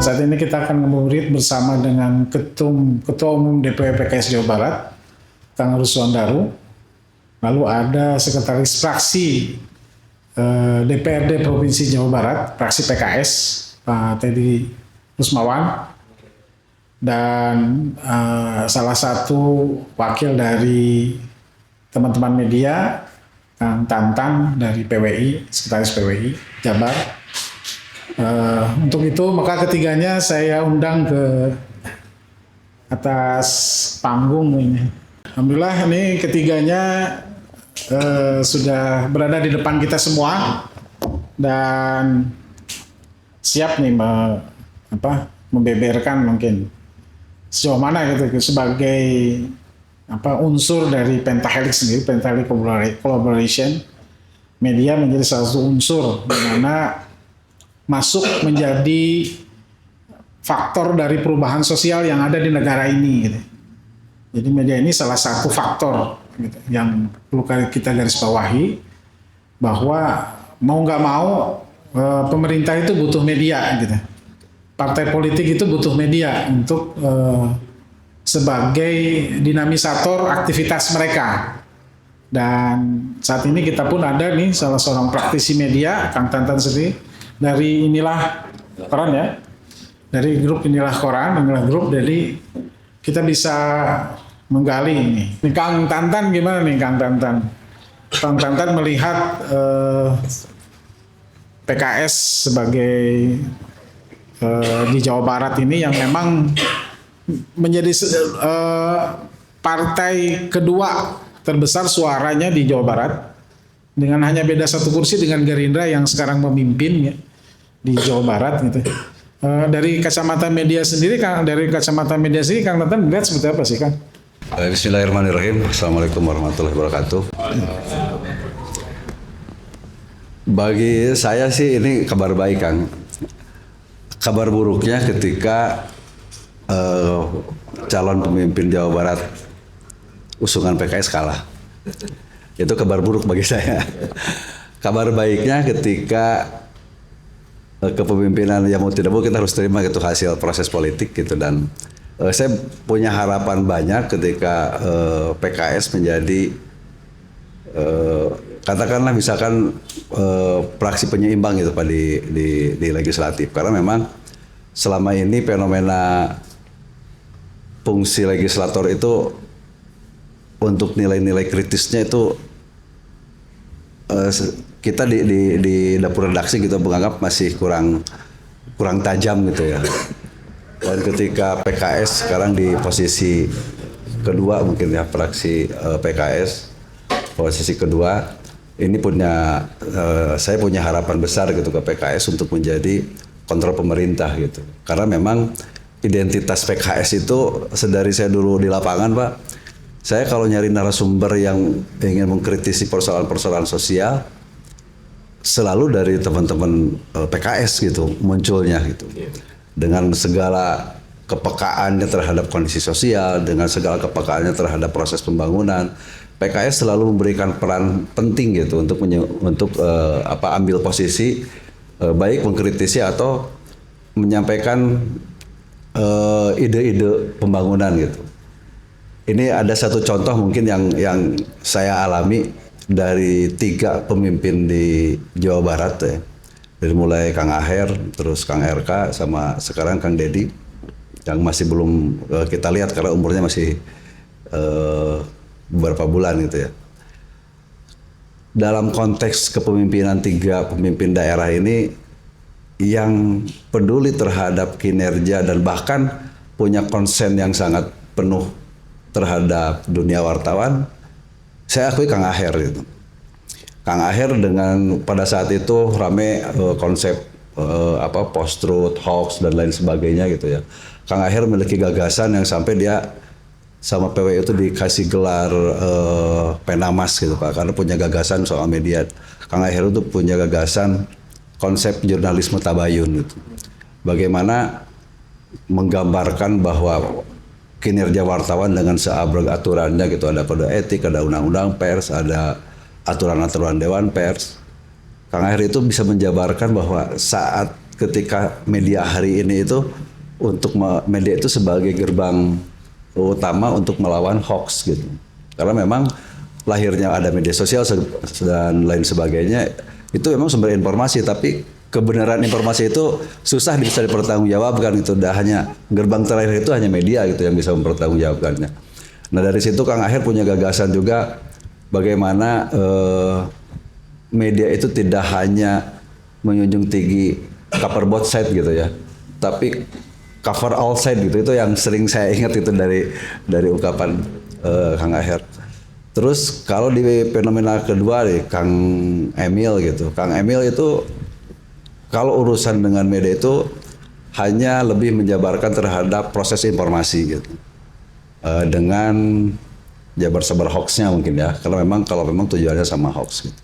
Saat ini kita akan ngurit bersama dengan Ketua Umum DPW PKS Jawa Barat, Kang Ruswan Daru. Lalu ada Sekretaris Fraksi DPRD Provinsi Jawa Barat, fraksi PKS, Pak Teddy Rusmawan. Dan salah satu wakil dari teman-teman media, Kang Tantan dari PWI, Sekretaris PWI Jabar. Untuk itu maka ketiganya saya undang ke atas panggung ini. Alhamdulillah ini ketiganya sudah berada di depan kita semua dan siap nih membeberkan mungkin sejauh mana gitu sebagai unsur dari Pentahelix sendiri, Pentahelix Collaboration. Media menjadi salah satu unsur di mana masuk menjadi faktor dari perubahan sosial yang ada di negara ini gitu. Jadi media ini salah satu faktor gitu, yang perlu kita garis bawahi, bahwa mau nggak mau pemerintah itu butuh media gitu. Partai politik itu butuh media untuk sebagai dinamisator aktivitas mereka. Dan saat ini kita pun ada nih salah seorang praktisi media, Kang Tantan sendiri, dari Inilah Koran ya, dari grup Inilah Koran, Inilah Grup, jadi kita bisa menggali ini. Kang Tantan gimana nih Kang Tantan? Kang Tantan melihat PKS sebagai di Jawa Barat ini yang memang menjadi partai kedua terbesar suaranya di Jawa Barat, dengan hanya beda satu kursi dengan Gerindra yang sekarang memimpin ya, di Jawa Barat gitu. Dari kacamata media sendiri, Kang Tantan melihat seperti apa sih, Kang? Bismillahirrahmanirrahim. Assalamualaikum warahmatullahi wabarakatuh. Bagi saya sih ini kabar baik, Kang. Kabar buruknya ketika calon pemimpin Jawa Barat usungan PKS kalah. Itu kabar buruk bagi saya. Kabar baiknya ketika kepemimpinan yang mau tidak mau kita harus terima gitu hasil proses politik gitu, dan saya punya harapan banyak ketika PKS menjadi katakanlah misalkan fraksi penyeimbang gitu Pak di legislatif, karena memang selama ini fenomena fungsi legislator itu untuk nilai-nilai kritisnya itu kita di dapur redaksi kita menganggap masih kurang tajam gitu ya. Dan ketika PKS sekarang di posisi kedua mungkin ya, fraksi PKS posisi kedua ini saya punya harapan besar gitu ke PKS untuk menjadi kontrol pemerintah gitu. Karena memang identitas PKS itu sedari saya dulu di lapangan, Pak. Saya kalau nyari narasumber yang ingin mengkritisi persoalan-persoalan sosial, selalu dari teman-teman PKS gitu munculnya gitu. Dengan segala kepekaannya terhadap kondisi sosial, dengan segala kepekaannya terhadap proses pembangunan, PKS selalu memberikan peran penting gitu untuk ambil posisi baik mengkritisi atau menyampaikan ide-ide pembangunan gitu. Ini ada satu contoh mungkin yang saya alami dari 3 pemimpin di Jawa Barat ya. Dari mulai Kang Aher, terus Kang RK, sama sekarang Kang Dedi, yang masih belum kita lihat karena umurnya masih beberapa bulan gitu ya. Dalam konteks kepemimpinan 3 pemimpin daerah ini yang peduli terhadap kinerja dan bahkan punya konsen yang sangat penuh terhadap dunia wartawan, saya akui Kang Aher gitu. Kang Aher dengan pada saat itu rame konsep post-truth, hoax dan lain sebagainya gitu ya. Kang Aher memiliki gagasan yang sampai dia sama PWI itu dikasih gelar penamas gitu Pak, karena punya gagasan soal media. Kang Aher itu punya gagasan konsep jurnalisme tabayun gitu. Bagaimana menggambarkan bahwa kinerja wartawan dengan seabrek aturannya gitu, ada kode etik, ada undang-undang pers, ada aturan-aturan dewan pers. Kang Aher itu bisa menjabarkan bahwa saat ketika media hari ini itu media itu sebagai gerbang utama untuk melawan hoax gitu. Karena memang lahirnya ada media sosial dan lain sebagainya itu memang sumber informasi, tapi kebenaran informasi itu susah bisa dipertanggungjawabkan gitu. Dah hanya gerbang terakhir itu hanya media gitu yang bisa mempertanggungjawabkannya. Nah dari situ Kang Aher punya gagasan juga bagaimana media itu tidak hanya menjunjung tinggi cover both side gitu ya, tapi cover all side gitu. Itu yang sering saya ingat itu dari ungkapan Kang Aher. Terus kalau di fenomena kedua nih Kang Emil gitu. Kang Emil itu kalau urusan dengan media itu hanya lebih menjabarkan terhadap proses informasi gitu. Dengan jabar-sabar hoaxnya mungkin ya. Karena memang kalau memang tujuannya sama hoax gitu.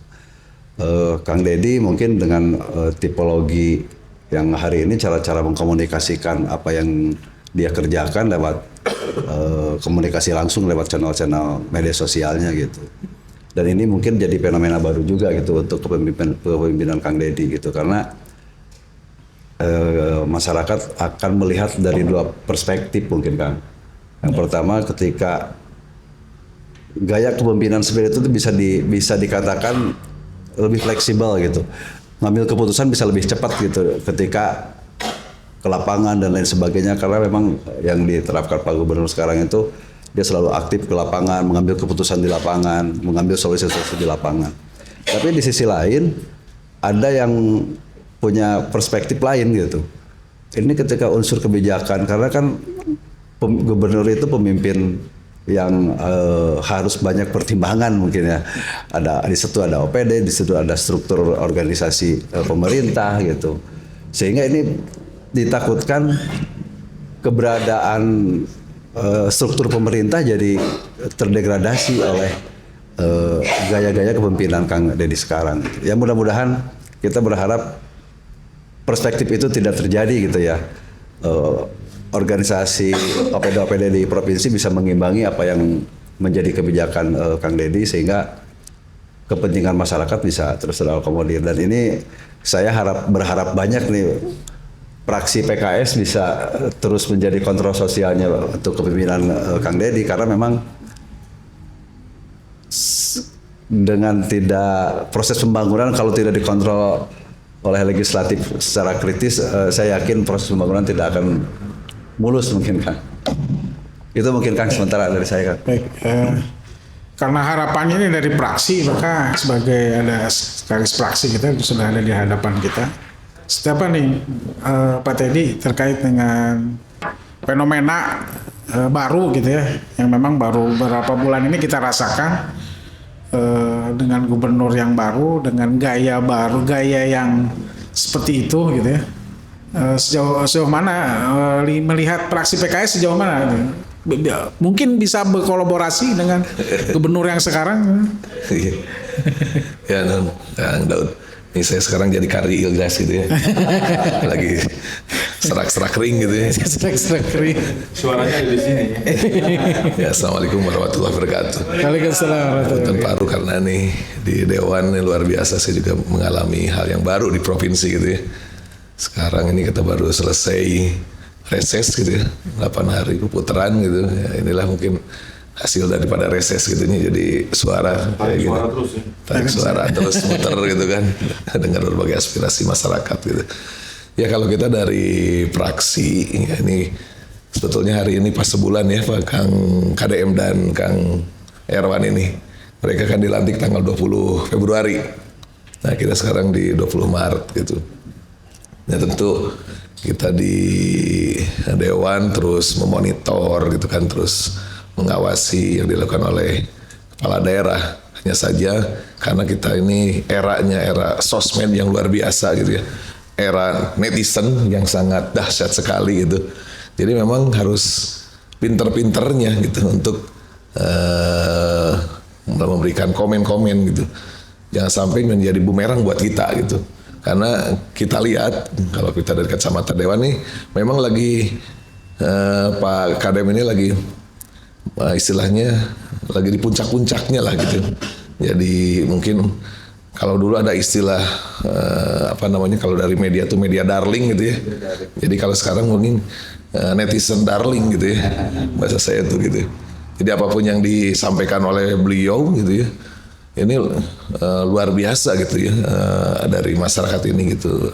Kang Deddy mungkin dengan tipologi yang hari ini cara-cara mengkomunikasikan apa yang dia kerjakan lewat komunikasi langsung lewat channel-channel media sosialnya gitu. Dan ini mungkin jadi fenomena baru juga gitu untuk kepemimpinan Kang Deddy gitu, karena masyarakat akan melihat dari dua perspektif mungkin Kang. Yang pertama ketika gaya kepemimpinan seperti itu bisa dikatakan lebih fleksibel gitu. Ngambil keputusan bisa lebih cepat gitu ketika ke lapangan dan lain sebagainya, karena memang yang diterapkan Pak Gubernur sekarang itu dia selalu aktif ke lapangan, mengambil keputusan di lapangan, mengambil solusi-solusi di lapangan. Tapi di sisi lain ada yang punya perspektif lain gitu. Ini ketika unsur kebijakan, karena kan gubernur itu pemimpin yang harus banyak pertimbangan mungkin ya. Di situ ada OPD, di situ ada struktur organisasi pemerintah gitu. Sehingga ini ditakutkan keberadaan struktur pemerintah jadi terdegradasi oleh gaya-gaya kepemimpinan Kang Deddy sekarang. Ya mudah-mudahan kita berharap perspektif itu tidak terjadi gitu ya. Organisasi OPD-OPD di provinsi bisa mengimbangi apa yang menjadi kebijakan Kang Deddy sehingga kepentingan masyarakat bisa terus terakomodir. Dan ini saya berharap banyak nih fraksi PKS bisa terus menjadi kontrol sosialnya untuk kepemimpinan Kang Deddy, karena memang dengan proses pembangunan kalau tidak dikontrol oleh legislatif secara kritis, saya yakin proses pembangunan tidak akan mulus mungkin Kang. Itu mungkin Kang sementara dari saya Kang. Baik, karena harapannya ini dari praksi, maka sebagai ada garis praksi kita sudah ada di hadapan kita. Apa nih Pak Teddy terkait dengan fenomena baru gitu ya, yang memang baru beberapa bulan ini kita rasakan dengan gubernur yang baru, dengan gaya baru, gaya yang seperti itu gitu ya. Sejauh mana melihat praksi PKS sejauh mana mungkin bisa berkolaborasi dengan gubernur yang sekarang? Ya, Kang Daud. Ini saya sekarang jadi Kari Ilgas gitu ya. Lagi serak-serak kering gitu ya. Serak-serak kering. Suaranya ada di sini. Ya, Assalamualaikum warahmatullahi wabarakatuh. Waalaikumsalam warahmatullahi Punten Paru karena nih di Dewan ini luar biasa, saya juga mengalami hal yang baru di provinsi gitu ya. Sekarang ini kita baru selesai reses gitu ya, 8 hari putaran gitu. Ya, inilah mungkin hasil daripada reses gitu nih, jadi suara kayak gitu. Terus ya. Tarik suara terus muter gitu kan, dengar berbagai aspirasi masyarakat gitu. Ya kalau kita dari praksi, ya ini sebetulnya hari ini pas sebulan ya Pak Kang KDM dan Kang Erwan ini. Mereka kan dilantik tanggal 20 Februari. Nah kita sekarang di 20 Maret gitu. Ya tentu kita di Dewan terus memonitor gitu kan, terus mengawasi yang dilakukan oleh kepala daerah. Hanya saja karena kita ini era sosmed yang luar biasa gitu ya, era netizen yang sangat dahsyat sekali gitu. Jadi memang harus pinter-pinternya gitu untuk memberikan komen-komen gitu. Jangan sampai menjadi bumerang buat kita gitu. Karena kita lihat kalau kita dari kacamata Dewan nih memang lagi Pak Kadem ini lagi istilahnya lagi di puncak-puncaknya lah gitu. Jadi mungkin kalau dulu ada istilah kalau dari media tuh media darling gitu ya. Jadi kalau sekarang mungkin netizen darling gitu ya, bahasa saya tuh gitu. Jadi apapun yang disampaikan oleh beliau gitu ya, ini luar biasa gitu ya, dari masyarakat ini gitu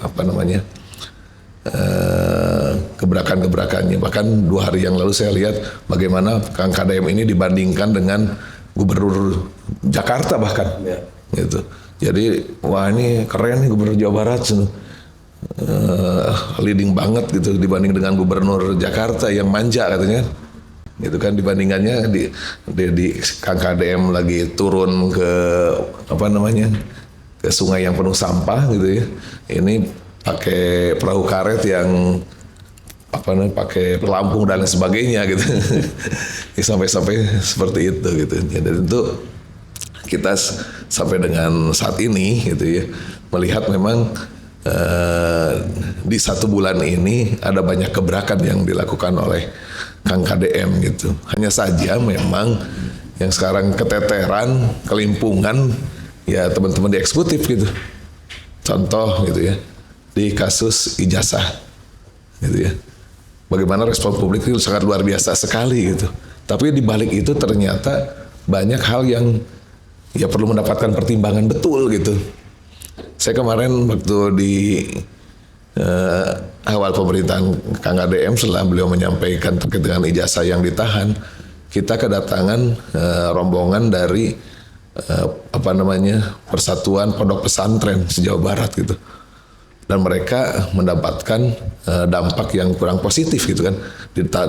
gebrakan-gebrakannya. Bahkan 2 hari yang lalu saya lihat bagaimana Kang KDM ini dibandingkan dengan Gubernur Jakarta bahkan gitu. Jadi wah ini keren nih Gubernur Jawa Barat, leading banget gitu dibanding dengan Gubernur Jakarta yang manja katanya. Gitu kan, dibandingannya di Kang KDM lagi turun ke ke sungai yang penuh sampah gitu ya. Ini pakai perahu karet yang pakai pelampung dan lain sebagainya gitu. Sampai seperti itu gitu. Jadi tentu kita sampai dengan saat ini gitu ya melihat memang di 1 bulan ini ada banyak gebrakan yang dilakukan oleh Kang KDM gitu. Hanya saja memang yang sekarang keteteran, kelimpungan ya teman-teman di eksekutif gitu. Contoh gitu ya di kasus ijazah gitu ya. Bagaimana respon publik itu sangat luar biasa sekali gitu. Tapi di balik itu ternyata banyak hal yang ya perlu mendapatkan pertimbangan betul gitu. Saya kemarin waktu di awal pemerintahan Kang KDM setelah beliau menyampaikan terkait dengan ijazah yang ditahan, kita kedatangan rombongan dari Persatuan Pondok Pesantren se-Jawa Barat gitu. Dan mereka mendapatkan dampak yang kurang positif gitu kan,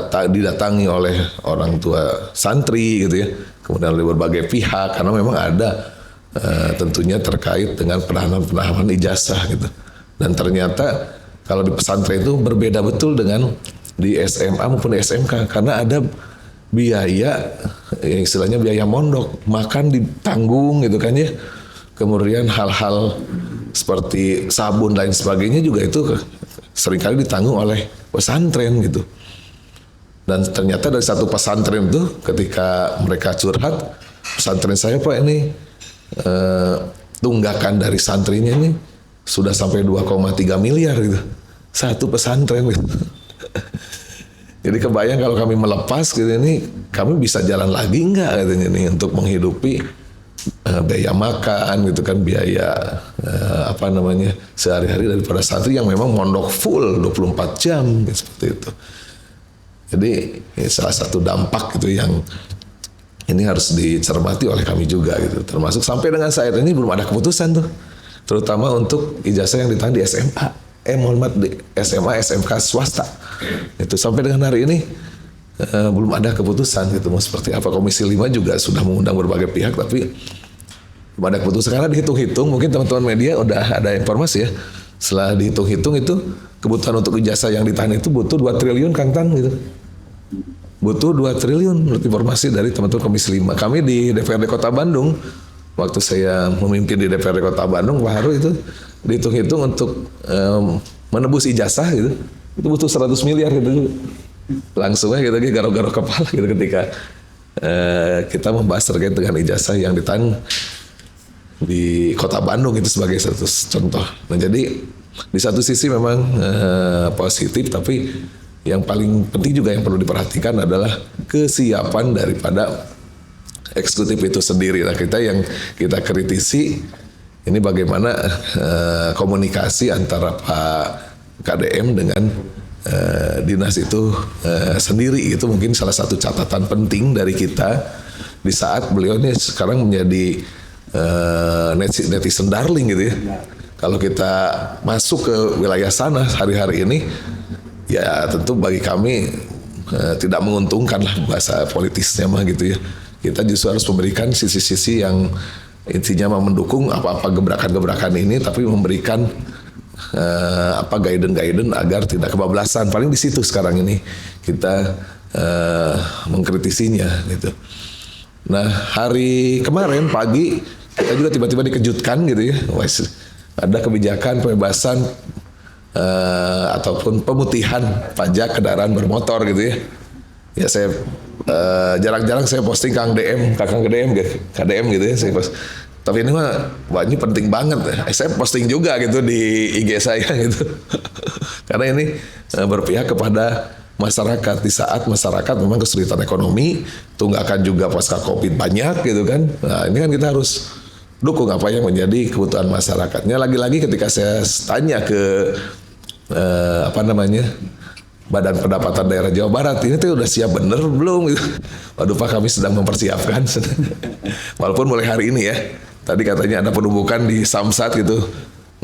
didatangi oleh orang tua santri gitu ya, kemudian oleh berbagai pihak karena memang ada tentunya terkait dengan penahanan ijazah gitu. Dan ternyata kalau di pesantren itu berbeda betul dengan di SMA maupun di SMK karena ada biaya istilahnya biaya mondok, makan ditanggung gitu kan ya. Kemudian hal-hal seperti sabun lain sebagainya juga itu seringkali ditanggung oleh pesantren gitu. Dan ternyata dari satu pesantren itu ketika mereka curhat, pesantren saya Pak ini tunggakan dari santrinya ini sudah sampai 2,3 miliar gitu. Satu pesantren gitu. Jadi kebayang kalau kami melepas gitu ini kami bisa jalan lagi enggak katanya nih untuk menghidupi biaya makan gitu kan, biaya sehari-hari daripada santri yang memang mondok full 24 jam gitu, seperti itu. Jadi salah satu dampak gitu yang ini harus dicermati oleh kami juga gitu. Termasuk sampai dengan saat ini belum ada keputusan tuh, terutama untuk ijazah yang ditahan di SMA, di SMA SMK swasta. Itu sampai dengan hari ini belum ada keputusan gitu mau seperti apa. Komisi 5 juga sudah mengundang berbagai pihak tapi belum ada keputusan karena dihitung-hitung, mungkin teman-teman media udah ada informasi ya. Setelah dihitung-hitung itu kebutuhan untuk ijazah yang ditahan itu butuh 2 triliun Kang Tan gitu. Butuh 2 triliun menurut informasi dari teman-teman Komisi 5. Kami di DPRD Kota Bandung waktu saya memimpin di DPRD Kota Bandung, Pak Haru itu dihitung-hitung untuk menebus ijazah gitu. Itu butuh 100 miliar gitu. Langsung aja gitu garuk-garuk kepala gitu ketika kita membahas terkait dengan ijazah yang ditahan di Kota Bandung itu sebagai satu contoh. Nah, jadi di satu sisi memang positif, tapi yang paling penting juga yang perlu diperhatikan adalah kesiapan daripada eksekutif itu sendiri. Nah, yang kita kritisi ini bagaimana komunikasi antara Pak KDM dengan dinas itu sendiri. Itu mungkin salah satu catatan penting dari kita di saat beliau ini sekarang menjadi netizen darling gitu ya. Kalau kita masuk ke wilayah sana hari-hari ini, ya tentu bagi kami tidak menguntungkan lah bahasa politisnya mah gitu ya. Kita justru harus memberikan sisi-sisi yang intinya mendukung apa-apa gebrakan-gebrakan ini, tapi memberikan guidance agar tidak kebablasan. Paling di situ sekarang ini kita mengkritisinya gitu. Nah, hari kemarin pagi kita juga tiba-tiba dikejutkan gitu ya. Ada kebijakan pembebasan ataupun pemutihan pajak kendaraan bermotor gitu ya. Ya saya jarang-jarang saya posting Kakang KDM gitu ya. Saya post Tapi ini mah, wah ini penting banget. Saya posting juga gitu di IG saya gitu. Karena ini berpihak kepada masyarakat di saat masyarakat memang kesulitan ekonomi, tunggakan juga pasca Covid banyak gitu kan. Nah ini kan kita harus dukung apa yang menjadi kebutuhan masyarakatnya. Lagi-lagi ketika saya tanya ke Badan Pendapatan Daerah Jawa Barat, ini tuh udah siap bener belum? Gitu. Waduh Pak, kami sedang mempersiapkan. Walaupun mulai hari ini ya. Tadi katanya ada penumbukan di Samsat gitu.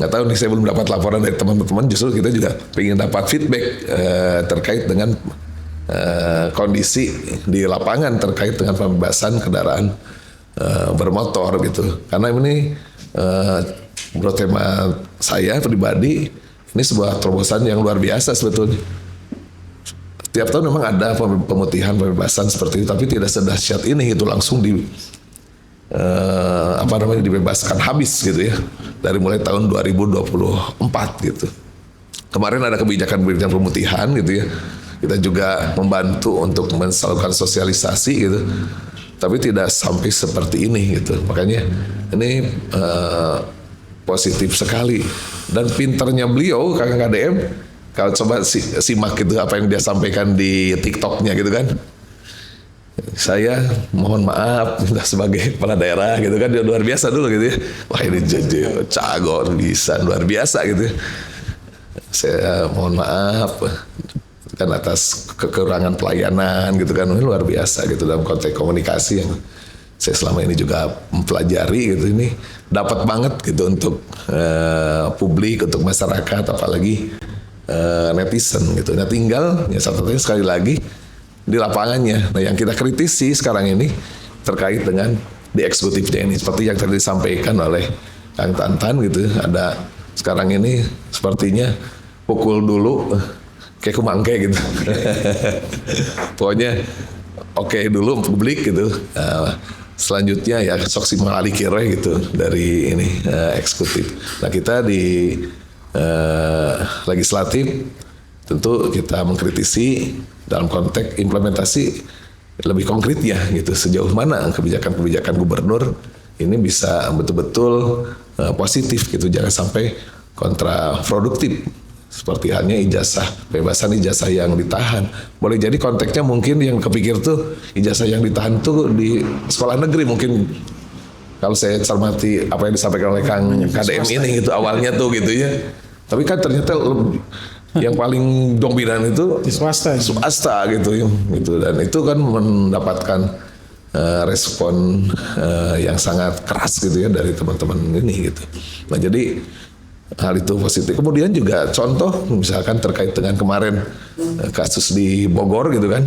Nggak tahu nih, saya belum dapat laporan dari teman-teman. Justru kita juga ingin dapat feedback terkait dengan kondisi di lapangan terkait dengan pembebasan kendaraan bermotor gitu. Karena ini menurut tema saya pribadi, ini sebuah terobosan yang luar biasa sebetulnya. Tiap tahun memang ada pemutihan pembebasan seperti itu, tapi tidak sedahsyat ini gitu langsung dibebaskan habis gitu ya, dari mulai tahun 2024 gitu. Kemarin ada kebijakan pemutihan gitu ya, kita juga membantu untuk melakukan sosialisasi gitu, tapi tidak sampai seperti ini gitu. Makanya ini positif sekali, dan pinternya beliau Kang KDM. Kalau coba simak gitu apa yang dia sampaikan di TikToknya gitu kan. Saya mohon maaf sebagai kepala daerah gitu kan, dia luar biasa dulu gitu ya. Wah ini cago bisa luar biasa gitu ya. Saya mohon maaf kan atas kekurangan pelayanan gitu kan, ini luar biasa gitu dalam konteks komunikasi yang saya selama ini juga mempelajari gitu. Ini dapat banget gitu untuk publik, untuk masyarakat, apalagi netizen gitu. Nah tinggal ya satu-satunya sekali lagi di lapangannya. Nah yang kita kritisi sekarang ini terkait dengan di eksekutifnya ini, seperti yang tadi disampaikan oleh Kang Tantan gitu. Ada sekarang ini sepertinya pukul dulu kayak kumangke gitu. Pokoknya oke dulu publik gitu. Selanjutnya ya sok si mengali kira gitu dari ini eksekutif. Nah kita di legislatif tentu kita mengkritisi dalam konteks implementasi lebih konkretnya gitu, sejauh mana kebijakan-kebijakan gubernur ini bisa betul-betul positif gitu, jangan sampai kontraproduktif seperti halnya bebasan ijazah yang ditahan. Boleh jadi konteksnya mungkin yang kepikir tuh ijazah yang ditahan tuh di sekolah negeri mungkin. Kalau saya cermati apa yang disampaikan oleh Kang KDM ini gitu awalnya tuh gitu ya. Tapi kan ternyata yang paling dominan itu di swasta gitu. Dan itu kan mendapatkan respon yang sangat keras gitu ya dari teman-teman ini gitu. Nah jadi hal itu positif. Kemudian juga contoh misalkan terkait dengan kemarin kasus di Bogor gitu kan,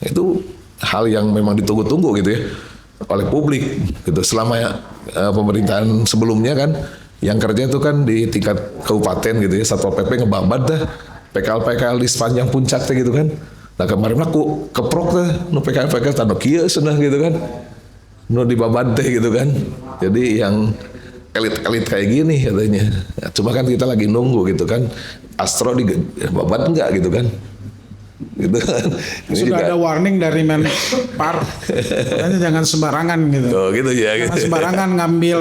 itu hal yang memang ditunggu-tunggu gitu ya oleh publik gitu. Selama pemerintahan sebelumnya kan yang kerja itu kan di tingkat kabupaten gitu ya, Satpol PP ngebabat dah PKL di sepanjang puncak teh gitu kan. Nah kemarin aku keprok teh nu PKL tano kieu cenah gitu kan, nu dibabat teh gitu kan. Jadi yang elit-elit kayak gini katanya. Nah, cuma kan kita lagi nunggu gitu kan, Astro dibabat enggak gitu kan. Gitu kan. Sudah juga ada warning dari Menpar, katanya jangan sembarangan gitu. Oh gitu ya. Jangan sembarangan ngambil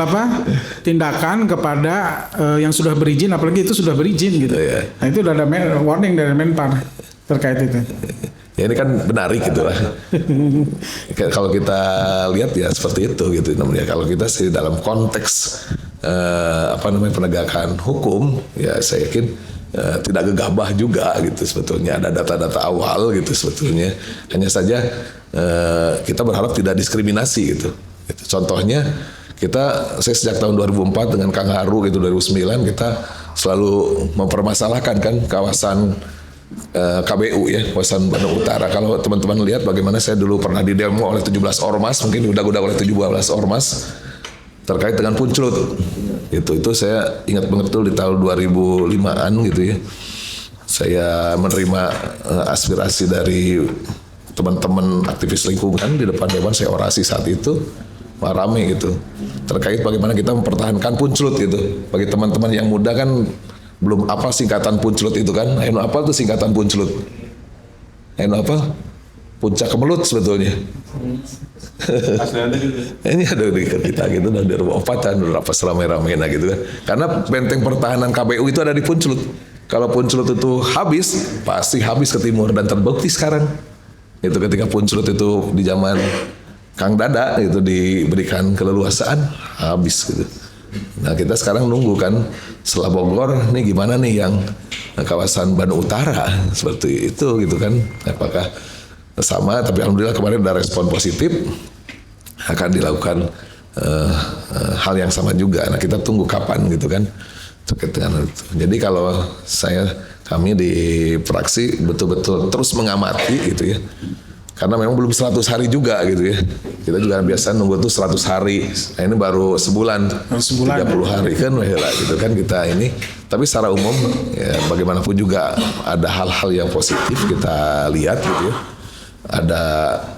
tindakan kepada yang sudah berizin, apalagi itu sudah berizin gitu. Ya. Nah itu udah ada warning dari Menpar terkait itu. Ya ini kan menarik gitu lah. Kalau kita lihat ya seperti itu gitu namanya. Kalau kita sih dalam konteks penegakan hukum ya saya yakin tidak gegabah juga gitu sebetulnya, ada data-data awal gitu sebetulnya, hanya saja kita berharap tidak diskriminasi gitu. Contohnya saya sejak tahun 2004 dengan Kang Haru gitu 2009 kita selalu mempermasalahkan kan kawasan KBU ya, kawasan Bandung Utara. Kalau teman-teman lihat bagaimana saya dulu pernah didemo oleh 17 ormas, mungkin udah oleh 17 ormas terkait dengan Punclut. Itu saya ingat banget tuh di tahun 2005-an gitu ya. Saya menerima aspirasi dari teman-teman aktivis lingkungan di depan dewan, saya orasi saat itu rame gitu. Terkait bagaimana kita mempertahankan Punclut gitu. Bagi teman-teman yang muda kan belum apa singkatan Punclut itu kan. Ayo apa tuh singkatan Punclut? Ayo apa? puncak kemelut sebetulnya. Ini ada di kita gitu, dan di rumah opatan berapa seramai-ramai gitu kan. Karena benteng pertahanan KPU itu ada di Puncelut. Kalau Puncelut itu habis, pasti habis ke timur, dan terbukti sekarang. Itu ketika Puncelut itu di zaman Kang Dada itu diberikan keleluasaan, habis gitu. Nah kita sekarang nunggu kan setelah Bogor, nih gimana nih yang kawasan Bandung Utara seperti itu gitu kan. Apakah sama? Tapi alhamdulillah kemarin ada respon positif, akan dilakukan hal yang sama juga. Nah kita tunggu kapan gitu kan terkait dengan itu. Jadi kalau kami di fraksi betul-betul terus mengamati gitu ya. Karena memang belum 100 hari juga gitu ya. Kita juga biasa nunggu tuh 100 hari. Nah ini baru sebulan. 30 hari kan gitu kan kita ini. Tapi secara umum ya bagaimanapun juga ada hal-hal yang positif kita lihat gitu ya. Ada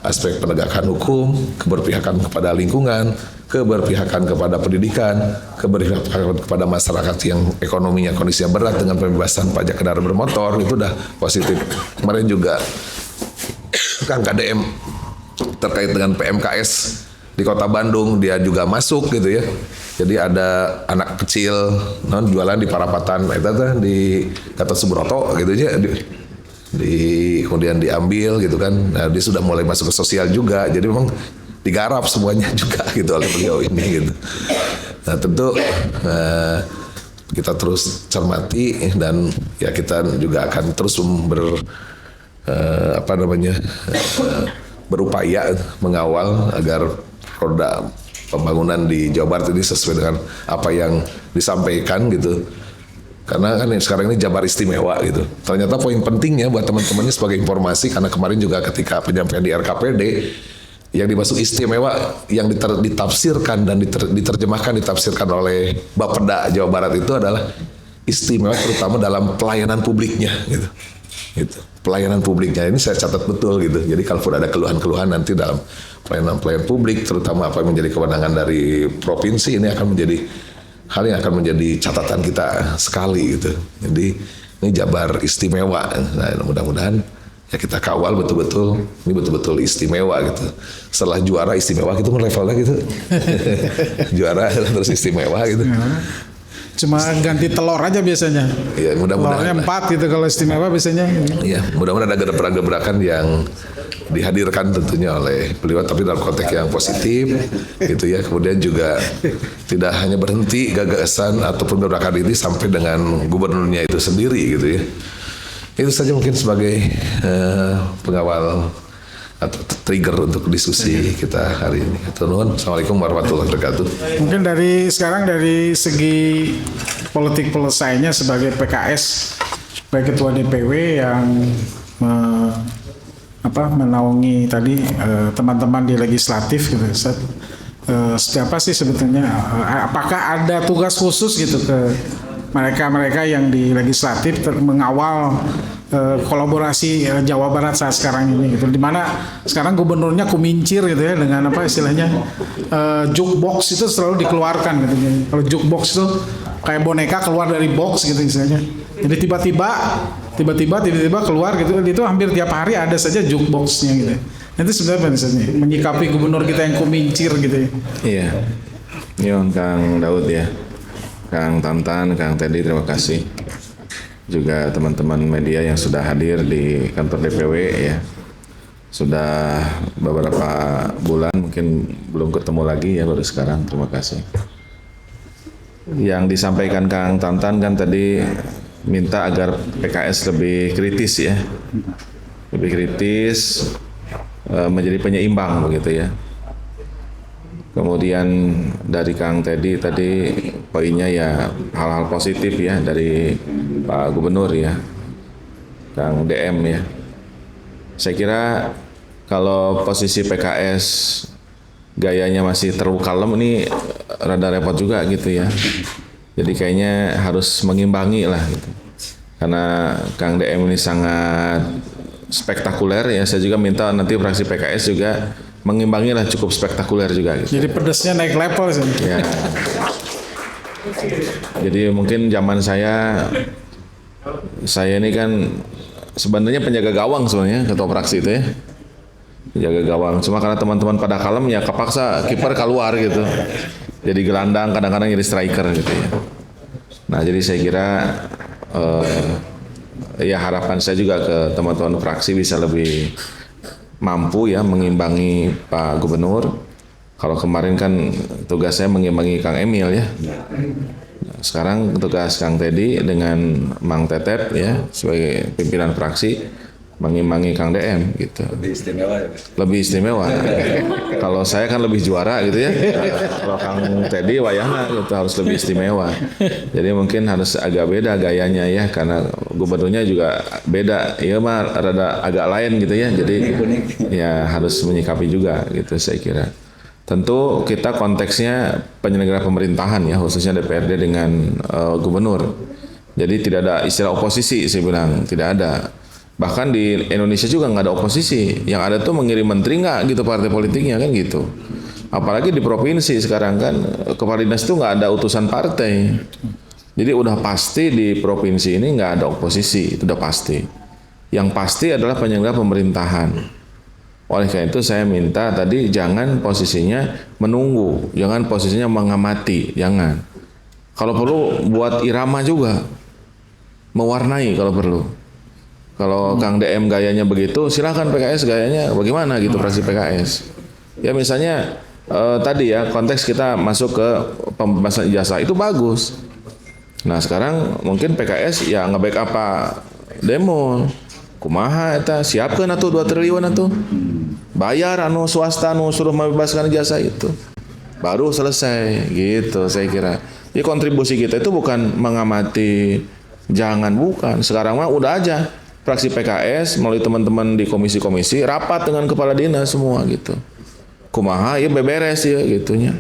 aspek penegakan hukum, keberpihakan kepada lingkungan, keberpihakan kepada pendidikan, keberpihakan kepada masyarakat yang ekonominya kondisinya berat dengan pembebasan pajak kendaraan bermotor, itu udah positif. Kemarin juga Kang KDM terkait dengan PMKS di Kota Bandung, dia juga masuk gitu ya. Jadi ada anak kecil jualan di Parapatan itu di Gatot Subroto gitu aja, kemudian diambil gitu kan. Nah, dia sudah mulai masuk ke sosial juga. Jadi memang digarap semuanya juga gitu oleh beliau ini gitu. Nah, tentu kita terus cermati, dan ya kita juga akan terus berupaya mengawal agar roda pembangunan di Jawa Barat ini sesuai dengan apa yang disampaikan gitu. Karena kan sekarang ini Jabar istimewa gitu. Ternyata poin pentingnya buat teman-temannya sebagai informasi, karena kemarin juga ketika penyampaian di RKPD yang dimaksud istimewa yang ditafsirkan dan ditafsirkan oleh Bapeda Jawa Barat itu adalah istimewa terutama dalam pelayanan publiknya gitu. Pelayanan publiknya ini saya catat betul gitu. Jadi kalaupun ada keluhan-keluhan nanti dalam pelayanan publik, terutama apa yang menjadi kewenangan dari provinsi, ini akan menjadi hal yang akan menjadi catatan kita sekali gitu. Jadi ini Jabar istimewa. Nah, mudah-mudahan ya kita kawal betul-betul, ini betul-betul istimewa gitu. Setelah juara istimewa gitu levelnya gitu. Juara terus istimewa gitu. Cuma ganti telur aja biasanya. Ya, mudah-mudahan. Telurnya 4 gitu kalau istimewa biasanya. Iya, mudah-mudahan ada gebrakan-gebrakan yang dihadirkan tentunya oleh beliau, tapi dalam konteks yang positif gitu ya. Kemudian juga tidak hanya berhenti gagasan ataupun gebrakan ini sampai dengan gubernurnya itu sendiri gitu ya. Itu saja mungkin sebagai pengawal atau trigger untuk diskusi kita hari ini. Assalamualaikum warahmatullahi wabarakatuh. Mungkin dari segi politik penyelesaiannya sebagai PKS, sebagai ketua DPW yang menaungi tadi teman-teman di legislatif gitu. Siapa sih sebetulnya? Apakah ada tugas khusus gitu ke mereka yang di legislatif mengawal kolaborasi Jawa Barat saat sekarang ini gitu, dimana sekarang gubernurnya kumincir gitu ya dengan apa istilahnya jukebox itu selalu dikeluarkan gitu. Kalau jukebox itu kayak boneka keluar dari box gitu istilahnya. Jadi tiba-tiba keluar gitu, itu hampir tiap hari ada saja jukeboxnya gitu. Itu sebenarnya misalnya menyikapi gubernur kita yang kumincir gitu ya. Iya, Nyon Kang Daud ya, Kang Tantan, Kang Teddy, terima kasih. Juga teman-teman media yang sudah hadir di kantor DPW ya. Sudah beberapa bulan mungkin belum ketemu lagi ya, baru sekarang, terima kasih. Yang disampaikan Kang Tantan kan tadi minta agar PKS lebih kritis ya. Lebih kritis, menjadi penyeimbang begitu ya. Kemudian dari Kang Teddy tadi poinnya ya hal-hal positif ya dari Pak Gubernur ya, Kang DM ya. Saya kira kalau posisi PKS gayanya masih terlalu kalem ini rada repot juga gitu ya. Jadi kayaknya harus mengimbangi lah gitu. Karena Kang DM ini sangat spektakuler ya, saya juga minta nanti fraksi PKS juga mengimbangi lah cukup spektakuler juga gitu. Jadi pedesnya naik level sih. Ya. Jadi mungkin zaman saya ini kan sebenarnya penjaga gawang sebenarnya ketua fraksi itu ya. jaga gawang. Cuma karena teman-teman pada kalem ya kepaksa kiper keluar gitu. Jadi gelandang, kadang-kadang jadi striker gitu ya. Nah, jadi saya kira ya harapan saya juga ke teman-teman fraksi bisa lebih mampu ya mengimbangi Pak Gubernur. Kalau kemarin kan tugas saya mengimbangi Kang Emil ya. Nah, sekarang tugas Kang Teddy dengan Mang Tetep ya sebagai pimpinan fraksi mengimbangi Kang DM gitu. Lebih istimewa ya. Lebih istimewa. Kalau saya kan lebih juara gitu ya. Kalau Kang Teddy wayahna gitu harus lebih istimewa. Jadi mungkin harus agak beda gayanya ya karena gubernurnya juga beda. Iya mah rada agak lain gitu ya. Jadi ya harus menyikapi juga gitu saya kira. Tentu kita konteksnya penyelenggara pemerintahan ya khususnya DPRD dengan gubernur. Jadi tidak ada istilah oposisi saya bilang, tidak ada. Bahkan di Indonesia juga nggak ada oposisi, yang ada tuh mengirim menteri nggak gitu partai politiknya kan gitu. Apalagi di provinsi sekarang kan kepala dinas itu nggak ada utusan partai. Jadi udah pasti di provinsi ini nggak ada oposisi, itu udah pasti. Yang pasti adalah penyelenggara pemerintahan. Oleh karena itu saya minta tadi jangan posisinya menunggu, jangan posisinya mengamati, jangan. Kalau perlu buat irama juga, mewarnai kalau perlu. Kalau Kang DM gayanya begitu, silakan PKS gayanya bagaimana gitu fraksi PKS. Ya misalnya tadi ya konteks kita masuk ke pembebasan ijazah itu bagus. Nah sekarang mungkin PKS ya nge-backup apa demo. Kumaha eta siapkeun atuh 2 triliun atuh. Bayar anu swasta anu suruh membebaskan ijazah itu. Baru selesai gitu saya kira. Jadi kontribusi kita itu bukan mengamati, jangan bukan. Sekarang mah udah aja. Fraksi PKS melalui teman-teman di komisi-komisi rapat dengan kepala dinas semua gitu. Kumaha ya beberes ya gitunya.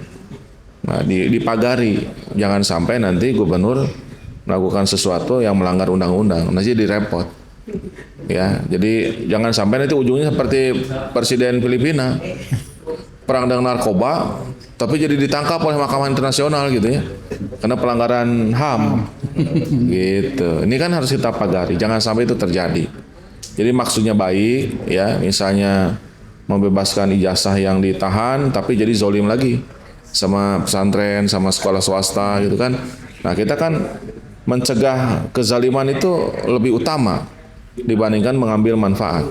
Nah, dipagari jangan sampai nanti gubernur melakukan sesuatu yang melanggar undang-undang. Nanti jadi repot. Ya, jadi jangan sampai nanti ujungnya seperti Presiden Filipina perang dengan narkoba tapi jadi ditangkap oleh Mahkamah Internasional gitu ya. Karena pelanggaran HAM. Gitu. Ini kan harus kita pagari, jangan sampai itu terjadi. Jadi maksudnya baik ya, misalnya membebaskan ijazah yang ditahan tapi jadi zolim lagi sama pesantren, sama sekolah swasta gitu kan. Nah, kita kan mencegah kezaliman itu lebih utama dibandingkan mengambil manfaat.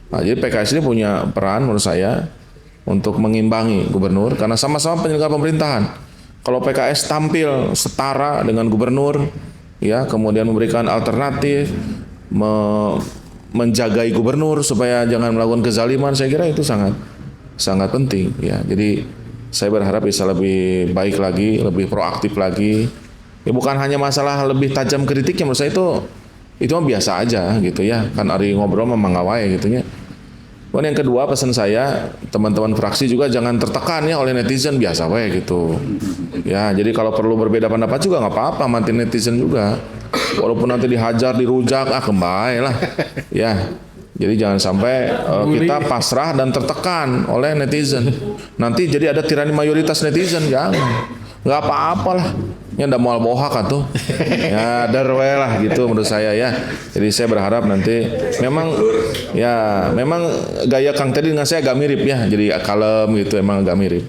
Nah, jadi PKS ini punya peran menurut saya untuk mengimbangi gubernur karena sama-sama penyelenggara pemerintahan. Kalau PKS tampil setara dengan gubernur, ya kemudian memberikan alternatif, menjagai gubernur supaya jangan melakukan kezaliman, saya kira itu sangat penting. Ya, jadi saya berharap bisa lebih baik lagi, lebih proaktif lagi. Ya bukan hanya masalah lebih tajam kritiknya, menurut saya itu mah biasa aja gitu ya. Kan ari ngobrol memang ngawai gitunya. Kemudian yang kedua pesan saya teman-teman fraksi juga jangan tertekan ya oleh netizen biasa wae gitu. Ya jadi kalau perlu berbeda pendapat juga nggak apa-apa manti netizen juga. Walaupun nanti dihajar dirujak kembali lah. Ya jadi jangan sampai kita pasrah dan tertekan oleh netizen. Nanti jadi ada tirani mayoritas netizen jangan. Nggak apa-apalah. Ya ndak mau bohak atuh. Ya darwe lah gitu menurut saya ya. Jadi saya berharap nanti memang gaya Kang Teddy dengan saya agak mirip ya. Jadi kalem gitu emang agak mirip.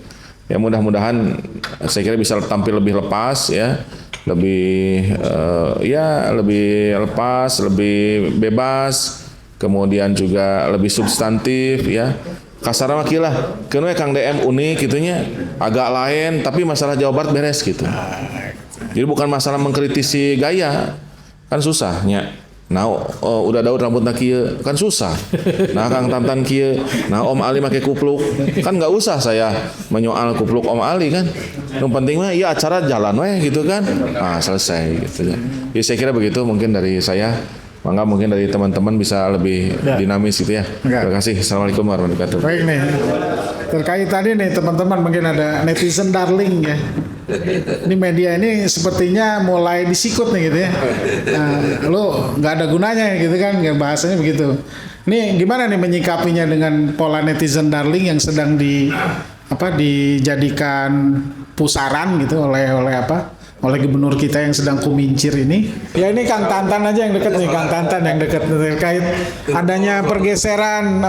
Ya mudah-mudahan saya kira bisa tampil lebih lepas ya. Lebih lebih lepas, lebih bebas. Kemudian juga lebih substantif ya. Kasar mah kieu lah. Keun we Kang DM unik gitunya, agak lain tapi masalah Jawa Barat beres gitu. Jadi bukan masalah mengkritisi gaya, kan susahnya. Nah, udah daun rambutna kieu, kan susah. Nah, Kang Tantan kieu, nah Om Ali make kupluk, kan nggak usah saya menyoal kupluk Om Ali kan. Yang penting mah ya acara jalan weh gitu kan. Nah, selesai gitu ya. Jadi saya kira begitu mungkin dari saya. Mangga mungkin dari teman-teman bisa lebih dinamis gitu ya. Terima kasih. Assalamualaikum warahmatullahi wabarakatuh. Baik nih, terkait tadi nih teman-teman mungkin ada netizen darling ya. Ini media ini sepertinya mulai disikut nih gitu ya. Nah, lu nggak ada gunanya gitu kan, bahasanya begitu. Ini gimana nih menyikapinya dengan pola netizen darling yang sedang dijadikan pusaran gitu oleh gubernur kita yang sedang kumincir ini. Ya ini Kang Tantan aja yang dekat nih, Kang Tantan yang dekat terkait adanya pergeseran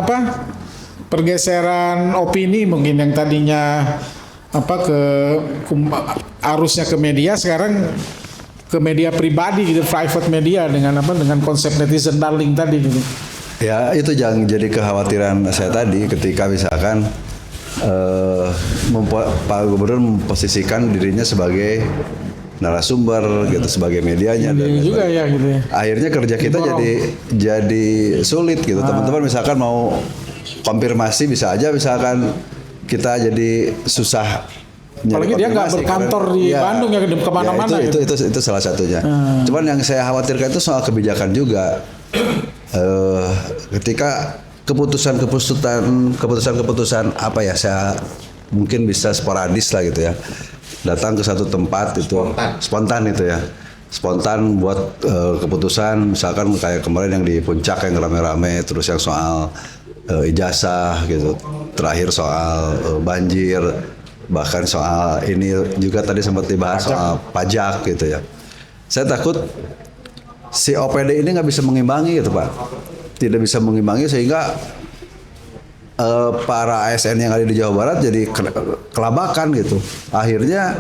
pergeseran opini mungkin yang tadinya arusnya ke media sekarang ke media pribadi gitu, private media dengan konsep netizen darling tadi gitu. Ya itu jangan jadi kekhawatiran saya tadi ketika misalkan Pak Gubernur memposisikan dirinya sebagai narasumber gitu, sebagai medianya dan juga ya gitu ya. Akhirnya kerja kita jadi sulit gitu. Teman-teman misalkan mau konfirmasi bisa aja misalkan kita jadi susah. Apalagi dia nggak berkantor di Bandung ya kemana-mana. Ya, itu salah satunya. Cuman yang saya khawatirkan itu soal kebijakan juga. Ketika keputusan apa ya, saya mungkin bisa sporadis lah gitu ya, datang ke satu tempat itu spontan itu ya, spontan buat keputusan misalkan kayak kemarin yang di Puncak yang rame-rame, terus yang soal ijazah gitu, terakhir soal banjir, bahkan soal ini juga tadi sempat dibahas soal pajak gitu ya. Saya takut si OPD ini nggak bisa mengimbangi gitu Pak, tidak bisa mengimbangi sehingga para ASN yang ada di Jawa Barat jadi kelabakan gitu. Akhirnya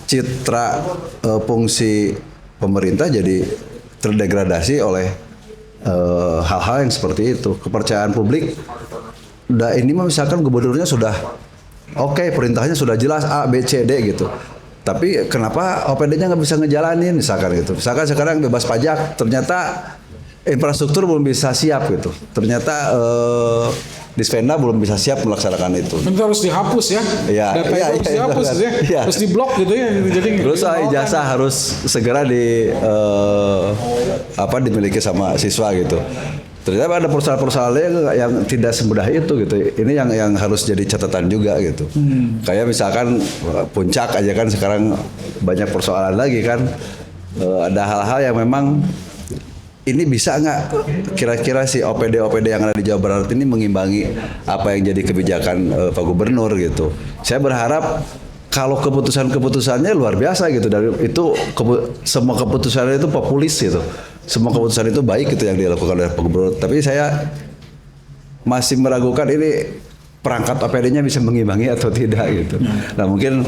citra fungsi pemerintah jadi terdegradasi oleh hal-hal yang seperti itu. Kepercayaan publik, udah ini misalkan gubernurnya sudah oke, perintahnya sudah jelas A, B, C, D gitu. Tapi kenapa OPD-nya nggak bisa ngejalanin misalkan gitu. Misalkan sekarang bebas pajak, ternyata infrastruktur belum bisa siap gitu. Ternyata Dispenda belum bisa siap melaksanakan itu. Itu harus dihapus ya. Data itu harus dihapus ya. Harus diblok gitu ya. Jadi terus ijazah harus segera dimiliki sama siswa gitu. Ternyata ada persoalan-persoalan yang tidak semudah itu gitu. Ini yang harus jadi catatan juga gitu. Kayak misalkan Puncak aja kan sekarang banyak persoalan lagi kan. Ada hal-hal yang memang ini bisa nggak kira-kira si OPD yang ada di Jawa Barat ini mengimbangi apa yang jadi kebijakan Pak Gubernur gitu. Saya berharap kalau keputusannya luar biasa gitu, dari itu semua keputusannya itu populis gitu. Semua keputusan itu baik gitu yang dilakukan oleh Pak Gubernur. Tapi saya masih meragukan ini perangkat OPD-nya bisa mengimbangi atau tidak gitu. Nah mungkin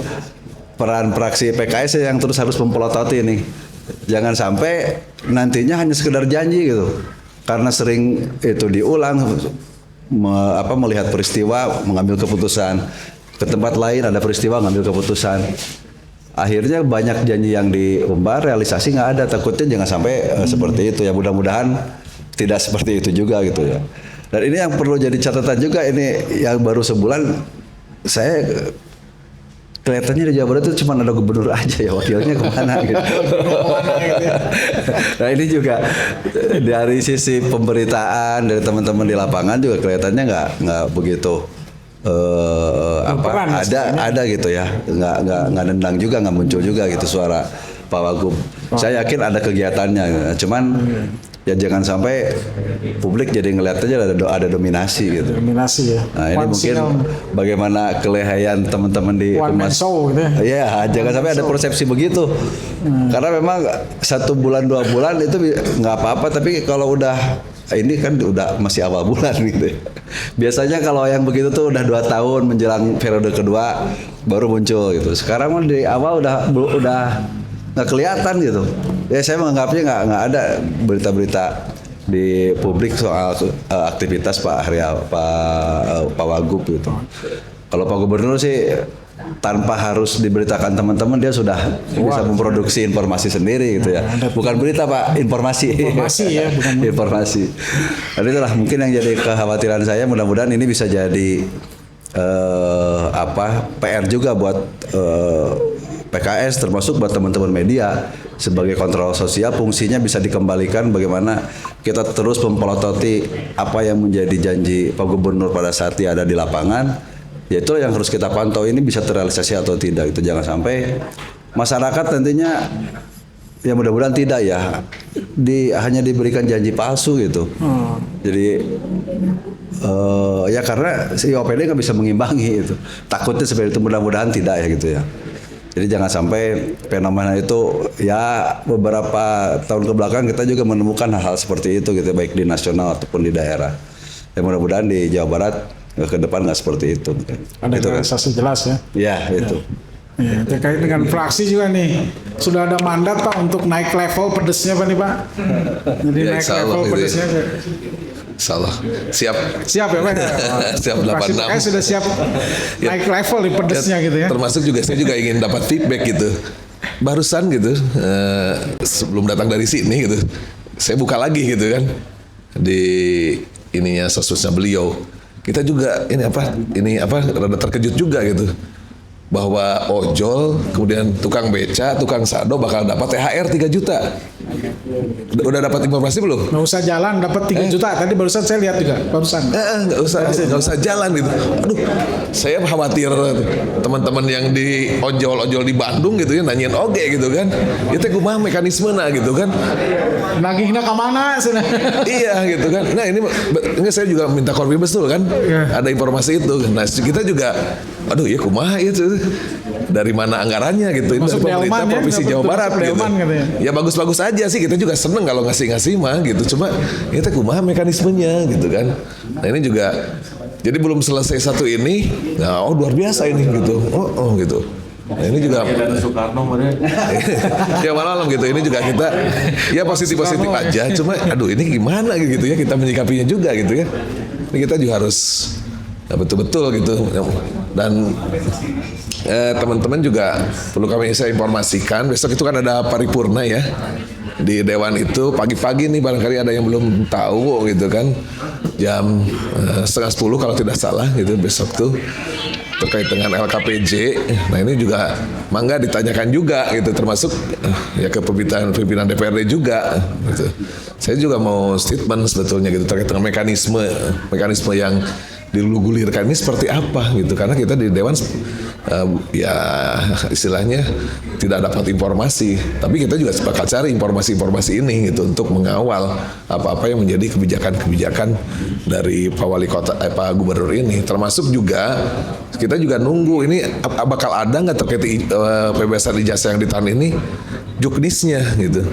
peran fraksi PKS yang terus harus mempelototi ini. Jangan sampai nantinya hanya sekedar janji gitu. Karena sering itu diulang, melihat peristiwa, mengambil keputusan. Ke tempat lain ada peristiwa, ngambil keputusan. Akhirnya banyak janji yang diumbar, realisasi nggak ada. Takutnya jangan sampai seperti itu ya. Mudah-mudahan tidak seperti itu juga gitu ya. Dan ini yang perlu jadi catatan juga, ini yang baru sebulan saya kelihatannya di Jawa Barat itu cuma ada gubernur aja ya, wakilnya kemana gitu. Nah ini juga dari sisi pemberitaan dari teman-teman di lapangan juga kelihatannya nggak begitu ada gitu ya, nggak nendang juga, nggak muncul juga gitu suara Pak Wagub. Saya yakin ada kegiatannya, cuman ya jangan sampai publik jadi ngeliatnya ada dominasi gitu. Dominasi ya. Nah ini mungkin bagaimana kelehayan teman-teman di Humas show gitu ya. Iya, jangan sampai ada persepsi begitu. Karena memang 1 bulan 2 bulan itu nggak apa-apa, tapi kalau udah ini kan udah masih awal bulan gitu. Biasanya kalau yang begitu tuh udah 2 tahun menjelang periode kedua baru muncul gitu. Sekarang di awal udah nggak kelihatan gitu. Ya saya menganggapnya nggak ada berita-berita di publik soal aktivitas Pak Wagub gitu. Kalau Pak Gubernur sih tanpa harus diberitakan teman-teman dia sudah bisa memproduksi informasi sendiri gitu ya. Bukan berita Pak, informasi. Informasi ya, bukan informasi. Dan itulah mungkin yang jadi kekhawatiran saya. Mudah-mudahan ini bisa jadi PR juga buat PKS, termasuk buat teman-teman media sebagai kontrol sosial. Fungsinya bisa dikembalikan bagaimana kita terus mempelototi apa yang menjadi janji Pak Gubernur pada saat dia ada di lapangan. Yaitu yang harus kita pantau, ini bisa terrealisasi atau tidak. Itu jangan sampai masyarakat nantinya, ya mudah-mudahan tidak ya, hanya diberikan janji palsu gitu. Jadi ya karena si OPD nggak bisa mengimbangi itu. Takutnya seperti itu, mudah-mudahan tidak ya gitu ya. Jadi jangan sampai fenomena itu, ya beberapa tahun kebelakang kita juga menemukan hal-hal seperti itu gitu, baik di nasional ataupun di daerah. Ya mudah-mudahan di Jawa Barat ke depan nggak seperti itu. Ada Itu kan. realisasi jelas ya. Ya itu. Ya, terkait dengan fraksi juga nih, sudah ada mandat Pak untuk naik level pedesnya Pak nih Pak. Jadi Ya, naik insya Allah level gitu ya. pedesnya. Salah. Siap. Siap ya Pak? Siap Fraksi 86. PKS sudah siap naik level di pedesnya gitu ya. Termasuk juga saya juga ingin dapat feedback gitu. Barusan gitu, sebelum datang dari sini gitu, saya buka lagi gitu kan di ininya sosmednya beliau. Kita juga ini apa rada terkejut juga gitu bahwa ojol, kemudian tukang beca, tukang sado bakal dapat THR 3 juta. Udah dapat informasi belum? Nggak usah jalan dapat 3 juta. Tadi barusan saya lihat juga barusan. Nggak usah jalan gitu. Aduh, saya khawatir teman-teman yang di ojol-ojol di Bandung gitu ya nanyain oge gitu kan. Itu kumaha mekanisme gitu kan. Nagihna ke mana? Iya gitu kan. Nah ini saya juga minta konfirmasi betul kan. Ada informasi itu. Nah kita juga, aduh ya kumaha itu. Dari mana anggarannya gitu. Ini Masuk dari pemerintah Delman ya, Provinsi dapat Jawa Barat masuk gitu. Delman katanya. Ya bagus-bagus aja sih, kita juga seneng kalau ngasih-ngasih mah gitu. Cuma kita kumaha mekanismenya gitu kan. Nah ini juga, jadi belum selesai satu ini, nah luar biasa ini gitu. Oh gitu. Nah, ini juga ya malam gitu. Ini juga kita ya positif-positif aja. Cuma aduh ini gimana gitu ya kita menyikapinya juga gitu ya. Ini kita juga harus betul-betul gitu. Dan teman-teman juga perlu saya informasikan besok itu kan ada paripurna ya di Dewan itu pagi-pagi nih barangkali ada yang belum tahu gitu kan jam 9:30 kalau tidak salah gitu besok tuh terkait dengan LKPJ. Nah ini juga mangga ditanyakan juga gitu termasuk ya ke pimpinan DPRD juga gitu. Saya juga mau statement sebetulnya gitu terkait dengan mekanisme yang dilugulirkan ini seperti apa gitu karena kita di Dewan ya istilahnya tidak dapat informasi tapi kita juga bakal cari informasi-informasi ini gitu untuk mengawal apa-apa yang menjadi kebijakan-kebijakan dari Pak Wali Kota Pak Gubernur ini termasuk juga kita juga nunggu ini bakal ada nggak terkait pembebasan ijazah yang ditahan ini juknisnya gitu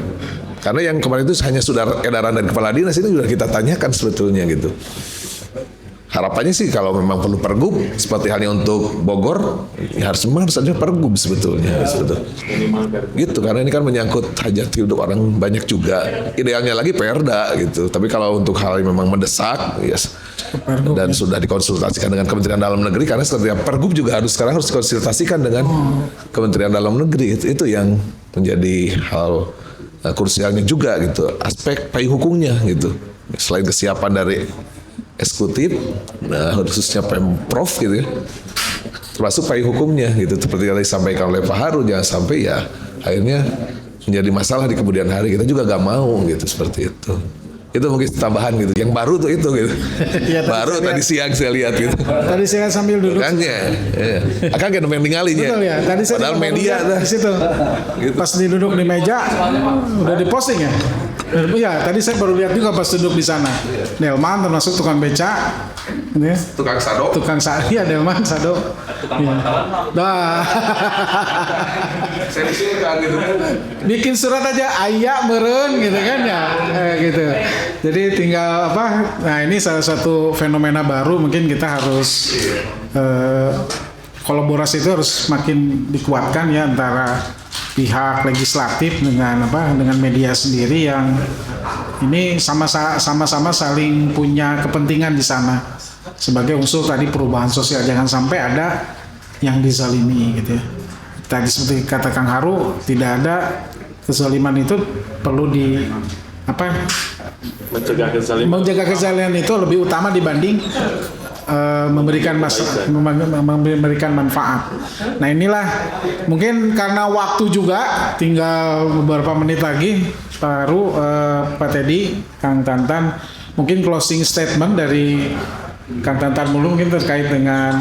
karena yang kemarin itu hanya sudah edaran dari kepala dinas ini sudah kita tanyakan sebetulnya gitu. Harapannya sih kalau memang perlu pergub seperti halnya untuk Bogor ya harus ada pergub sebetulnya gitu karena ini kan menyangkut hajat hidup orang banyak juga idealnya lagi Perda gitu tapi kalau untuk hal yang memang mendesak yes, dan sudah dikonsultasikan dengan Kementerian Dalam Negeri karena setiap pergub juga sekarang harus dikonsultasikan dengan Kementerian Dalam Negeri itu yang menjadi hal krusialnya juga gitu aspek payung hukumnya gitu selain kesiapan dari eksekutif, nah khususnya Pemprov gitu ya, termasuk payung hukumnya gitu, seperti yang disampaikan oleh Pak Harun, jangan sampai ya akhirnya menjadi masalah di kemudian hari kita juga gak mau gitu seperti itu. Itu mungkin tambahan gitu. Yang baru tuh itu gitu. Ya, baru tadi siang saya lihat gitu. Tadi saya sambil duduk. Kan ya. Akan kan yang ninggalinya. Betul ya. Tadi saya padahal media di situ. Gitu. Pas duduk di meja udah diposting ya. Ya, tadi saya baru lihat juga pas duduk di sana. Delman termasuk tukang beca. Ya. Tukang sado. Tukang sado. Iya, Delman sado. Tukang Nah. Saya disuruhkan gitu kan. Bikin surat aja ayak meren gitu kan ya. Gitu. Jadi tinggal apa? Nah, ini salah satu fenomena baru mungkin kita harus kolaborasi itu harus makin dikuatkan ya antara pihak legislatif dengan media sendiri yang ini sama-sama saling punya kepentingan di sana sebagai unsur tadi perubahan sosial, jangan sampai ada yang dizalimi gitu ya. Tadi seperti kata Kang Haru, tidak ada kezaliman itu perlu menjaga kezaliman itu lebih utama dibanding memberikan manfaat. Nah inilah mungkin karena waktu juga tinggal beberapa menit lagi baru Pak Teddy, Kang Tantan mungkin closing statement dari Kang Tantan Mulu mungkin terkait dengan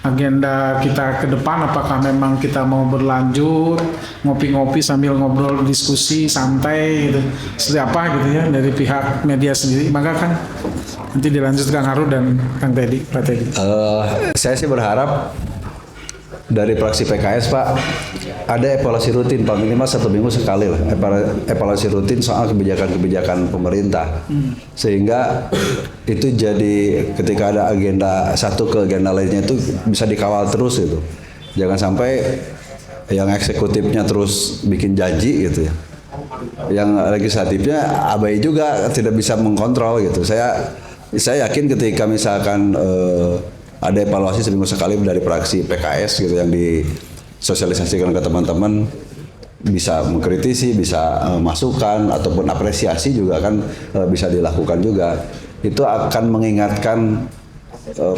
agenda kita ke depan, apakah memang kita mau berlanjut ngopi-ngopi sambil ngobrol diskusi santai gitu seperti apa gitu ya dari pihak media sendiri, maka kan nanti dilanjut Kang Haru dan Kang Teddy, Pak Teddy. Saya sih berharap dari fraksi PKS Pak ada evaluasi rutin Pak, minimal 1 minggu sekali lah, evaluasi rutin soal kebijakan-kebijakan pemerintah, sehingga itu jadi ketika ada agenda satu ke agenda lainnya itu bisa dikawal terus gitu, jangan sampai yang eksekutifnya terus bikin janji gitu ya, yang legislatifnya abai juga, tidak bisa mengkontrol gitu. Saya yakin ketika misalkan ada evaluasi seminggu sekali dari fraksi PKS gitu yang disosialisasikan ke teman-teman, bisa mengkritisi, bisa masukan ataupun apresiasi juga kan bisa dilakukan juga. Itu akan mengingatkan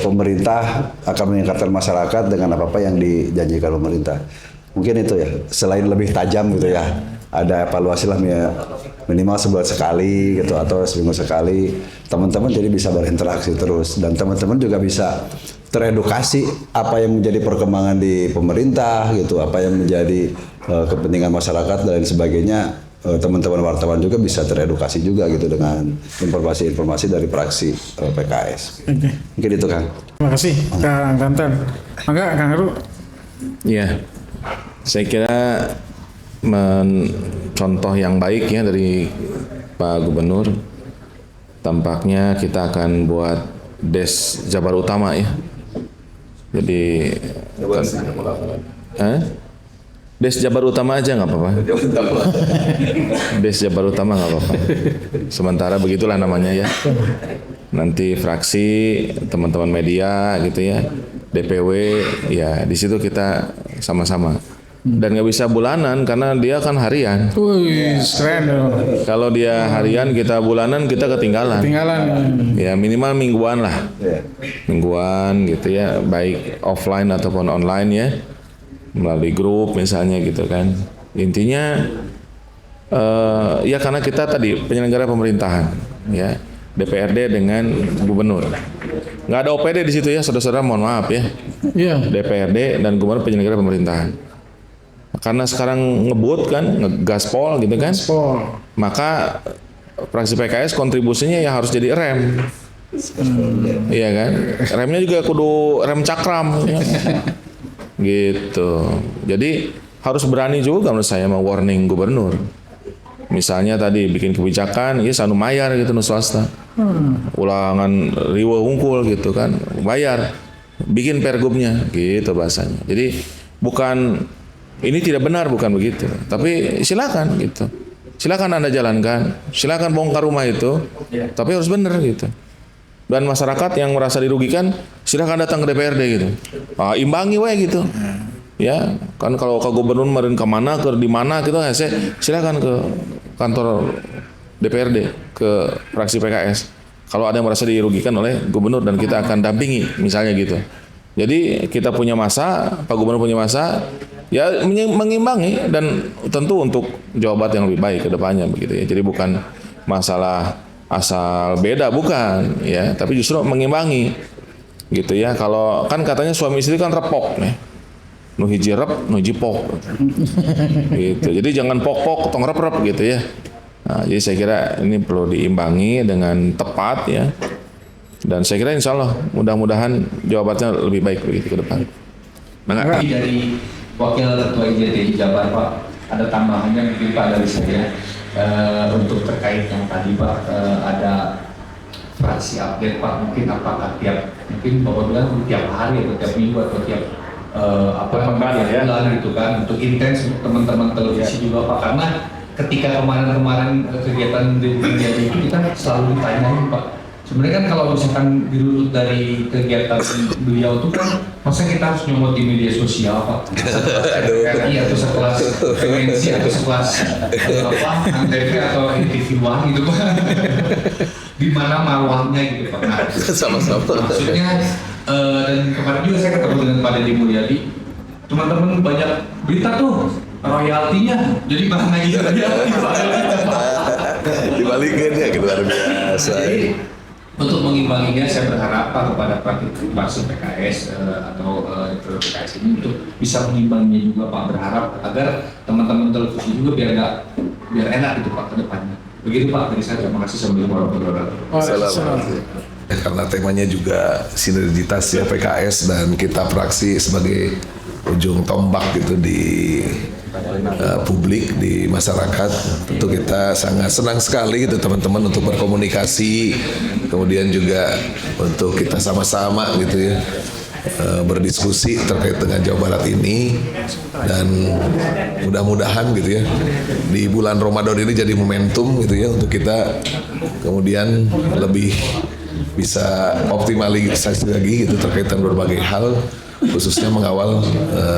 pemerintah, akan mengingatkan masyarakat dengan apa-apa yang dijanjikan pemerintah. Mungkin itu ya, selain lebih tajam gitu ya, ada evaluasi lah ya, minimal sebulan sekali gitu atau seminggu sekali, teman-teman jadi bisa berinteraksi terus, dan teman-teman juga bisa teredukasi apa yang menjadi perkembangan di pemerintah gitu, apa yang menjadi kepentingan masyarakat dan lain sebagainya. Teman-teman wartawan juga bisa teredukasi juga gitu dengan informasi-informasi dari fraksi PKS. Oke. Mungkin itu Kang. Terima kasih Kang Tantan. Maka Kang Heru. Ya, saya kira contoh yang baik ya dari Pak Gubernur. Tampaknya kita akan buat Des Jabar Utama ya. Jadi Des Jabar Utama aja nggak apa-apa. Des Jabar Utama nggak apa-apa. Sementara begitulah namanya ya. Nanti fraksi, teman-teman media gitu ya, DPW ya, di situ kita sama-sama. Dan nggak bisa bulanan karena dia kan harian. Wih, keren loh. Kalau dia harian, kita bulanan, kita ketinggalan. Ya minimal mingguan lah. Mingguan gitu ya, baik offline ataupun online ya, melalui grup misalnya gitu kan. Intinya ya karena kita tadi penyelenggara pemerintahan ya, DPRD dengan gubernur. Nggak ada OPD di situ ya, saudara-saudara, mohon maaf ya. Iya. DPRD dan gubernur penyelenggara pemerintahan. Karena sekarang ngebut kan, ngegaspol gitu kan. Maka fraksi PKS kontribusinya ya harus jadi rem. Iya kan? Remnya juga kudu rem cakram ya. Gitu. Jadi harus berani juga menurut saya mau warning gubernur. Misalnya tadi bikin kebijakan, ya sanu mayar gitu nu swasta. Ulangan riweuh hungkul gitu kan, bayar. Bikin pergubnya gitu bahasanya. Jadi bukan ini tidak benar, bukan begitu. Tapi silakan gitu. Silakan Anda jalankan. Silakan bongkar rumah itu. Tapi harus benar gitu. Dan masyarakat yang merasa dirugikan, silakan datang ke DPRD gitu. Imbangi we gitu. Ya, kan kalau ke gubernur meureun ke mana, ke di mana gitu, silakan ke kantor DPRD, ke fraksi PKS. Kalau ada yang merasa dirugikan oleh gubernur dan kita akan dampingi misalnya gitu. Jadi kita punya masa, Pak Gubernur punya masa, ya mengimbangi dan tentu untuk jawaban yang lebih baik ke depannya begitu ya. Jadi bukan masalah asal beda, bukan ya, tapi justru mengimbangi gitu ya. Kalau kan katanya suami istri kan repok nih, nu hiji rep, nu hiji pok gitu. Jadi jangan pok-pok tong rep-rep gitu ya. Nah, jadi saya kira ini perlu diimbangi dengan tepat ya. Dan saya kira insya Allah mudah-mudahan jawabannya lebih baik begitu ke depan. Maka dari Wakil Ketua IJTI Jabar Pak, ada tambahannya mungkin Pak dari saya untuk terkait yang tadi Pak, ada fraksi update Pak, mungkin apakah mungkin Bapak bilang tiap hari atau tiap minggu atau tiap bulan gitu kan, untuk intens untuk teman-teman televisi juga Pak, karena ketika kemarin kegiatan di media itu kita selalu ditanyain Pak. Sebenarnya kan kalau misalkan dirunut dari kegiatan beliau itu kan, masa kita harus nyomot di media sosial Pak, sekelas RRI atau sekelas PNC atau sekelas Antv atau TV One gitu Pak, di mana marwahnya gitu Pak. Nah, sama-sama. Maksudnya dan kemarin juga saya ketemu dengan Pak Deddy Mulyadi, teman-teman banyak berita tuh royaltinya, jadi mana gitu aja dibalikin ya, luar biasa. Jadi, untuk mengimbanginya, saya berharap Pak kepada fraksi PKS atau PKS ini untuk bisa mengimbanginya juga Pak, berharap agar teman-teman televisi juga biar enak gitu Pak ke depannya. Begitu Pak dari saya, terima kasih. Assalamualaikum warahmatullahi wabarakatuh. Karena temanya juga sinergitas ya PKS dan kita fraksi sebagai ujung tombak gitu di publik di masyarakat. Tentu kita sangat senang sekali gitu teman-teman untuk berkomunikasi, kemudian juga untuk kita sama-sama gitu ya berdiskusi terkait dengan Jawa Barat ini, dan mudah-mudahan gitu ya di bulan Ramadan ini jadi momentum gitu ya untuk kita kemudian lebih bisa optimalisasi lagi gitu terkait dengan berbagai hal, khususnya mengawal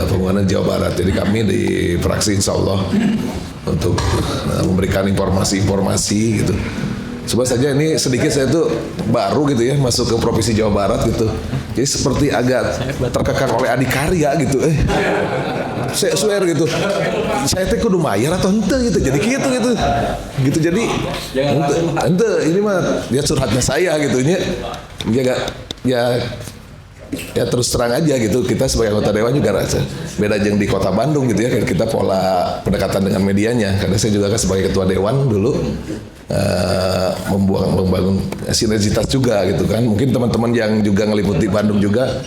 pembangunan Jawa Barat. Jadi kami di fraksi insya Allah untuk memberikan informasi-informasi gitu. Coba saja ini sedikit, saya tuh baru gitu ya masuk ke Provinsi Jawa Barat gitu. Jadi seperti agak terkekang oleh adikarya gitu. Saya swear gitu. Saya teh kudu bayar atau ente gitu. Jadi gitu. Gitu jadi ente ini mah dia curhatnya saya gitu nya. Ya terus terang aja gitu, kita sebagai anggota dewan juga rasa beda jeng di kota Bandung gitu ya, kita pola pendekatan dengan medianya, karena saya juga kan sebagai ketua dewan dulu membangun sinergitas juga gitu kan. Mungkin teman-teman yang juga ngeliputi Bandung juga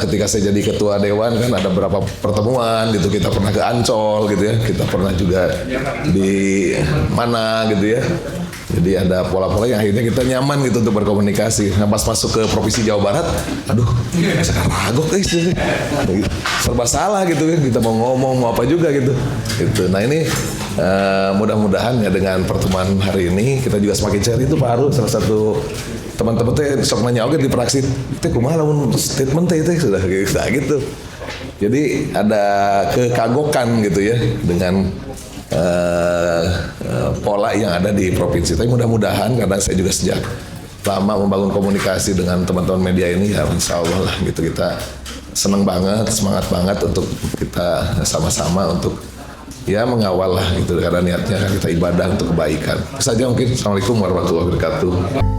ketika saya jadi ketua dewan kan ada beberapa pertemuan gitu, kita pernah ke Ancol gitu ya, kita pernah juga di mana gitu ya. Jadi ada pola-pola yang akhirnya kita nyaman gitu untuk berkomunikasi. Nah pas masuk ke Provinsi Jawa Barat, aduh sekarang ragu serba salah gitu kan, kita mau ngomong mau apa juga gitu. Nah ini mudah-mudahan ya dengan pertemuan hari ini kita juga semakin cari itu baru salah satu teman-teman teh sok nanya oke di praksi teh kumaha lamun statement teh sudah gitu. Jadi ada kekagokan gitu ya dengan pola yang ada di provinsi. Tapi mudah-mudahan karena saya juga sejak lama membangun komunikasi dengan teman-teman media ini ya insya Allah lah gitu, kita senang banget, semangat banget untuk kita sama-sama untuk ya mengawal lah gitu, karena niatnya kan kita ibadah untuk kebaikan. Itu saja mungkin. Assalamualaikum warahmatullahi wabarakatuh.